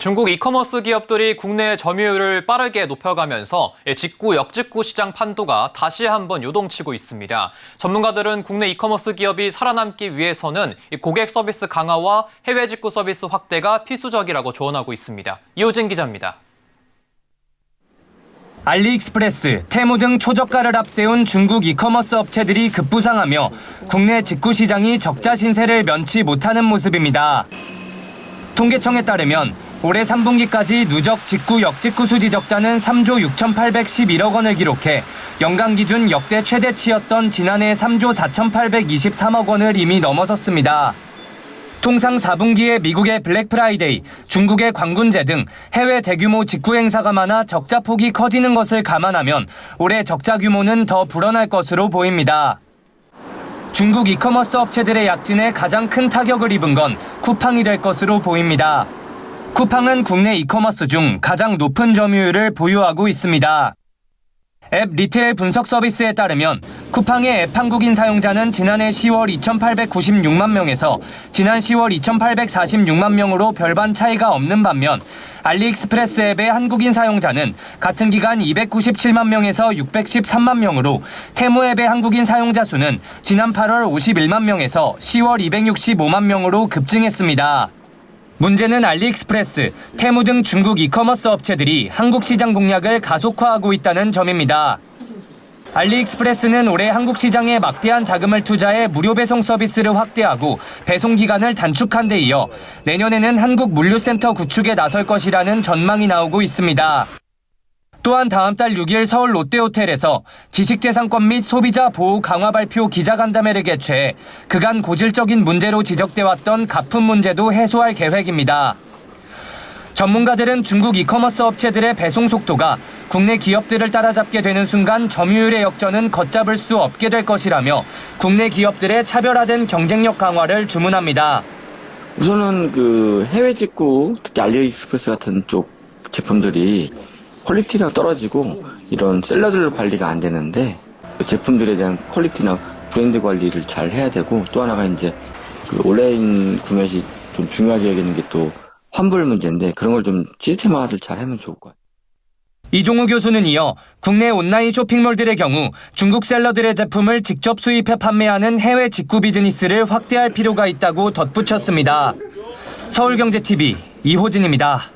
중국 이커머스 기업들이 국내 점유율을 빠르게 높여가면서 직구, 역직구 시장 판도가 다시 한번 요동치고 있습니다. 전문가들은 국내 이커머스 기업이 살아남기 위해서는 고객 서비스 강화와 해외 직구 서비스 확대가 필수적이라고 조언하고 있습니다. 이호진 기자입니다. 알리익스프레스, 테무 등 초저가를 앞세운 중국 이커머스 업체들이 급부상하며 국내 직구 시장이 적자 신세를 면치 못하는 모습입니다. 통계청에 따르면 올해 3분기까지 누적 직구 역직구 수지 적자는 3조 6,811억 원을 기록해 연간 기준 역대 최대치였던 지난해 3조 4,823억 원을 이미 넘어섰습니다. 통상 4분기에 미국의 블랙 프라이데이, 중국의 광군제 등 해외 대규모 직구 행사가 많아 적자 폭이 커지는 것을 감안하면 올해 적자 규모는 더 불어날 것으로 보입니다. 중국 이커머스 업체들의 약진에 가장 큰 타격을 입은 건 쿠팡이 될 것으로 보입니다. 쿠팡은 국내 이커머스 중 가장 높은 점유율을 보유하고 있습니다. 앱 리테일 분석 서비스에 따르면 쿠팡의 앱 한국인 사용자는 지난해 10월 2,896만 명에서 지난 10월 2,846만 명으로 별반 차이가 없는 반면 알리익스프레스 앱의 한국인 사용자는 같은 기간 297만 명에서 613만 명으로 테무 앱의 한국인 사용자 수는 지난 8월 51만 명에서 10월 265만 명으로 급증했습니다. 문제는 알리익스프레스, 테무 등 중국 이커머스 업체들이 한국 시장 공략을 가속화하고 있다는 점입니다. 알리익스프레스는 올해 한국 시장에 막대한 자금을 투자해 무료 배송 서비스를 확대하고 배송 기간을 단축한 데 이어 내년에는 한국 물류센터 구축에 나설 것이라는 전망이 나오고 있습니다. 또한 다음 달 6일 서울 롯데호텔에서 지식재산권 및 소비자 보호 강화 발표 기자간담회를 개최해 그간 고질적인 문제로 지적돼 왔던 가품 문제도 해소할 계획입니다. 전문가들은 중국 이커머스 업체들의 배송 속도가 국내 기업들을 따라잡게 되는 순간 점유율의 역전은 걷잡을 수 없게 될 것이라며 국내 기업들의 차별화된 경쟁력 강화를 주문합니다. 우선은 해외 직구, 특히 알리익스프레스 같은 쪽 제품들이 퀄리티가 떨어지고 이런 셀러들 관리가 안 되는데 제품들에 대한 퀄리티나 브랜드 관리를 잘 해야 되고, 또 하나가 이제 온라인 구매 시 좀 중요하게 여기는 게 또 환불 문제인데, 그런 걸 좀 시스템화를 잘 하면 좋을 것 같아요. 이종우 교수는 이어 국내 온라인 쇼핑몰들의 경우 중국 셀러들의 제품을 직접 수입해 판매하는 해외 직구 비즈니스를 확대할 필요가 있다고 덧붙였습니다. 서울경제TV 이호진입니다.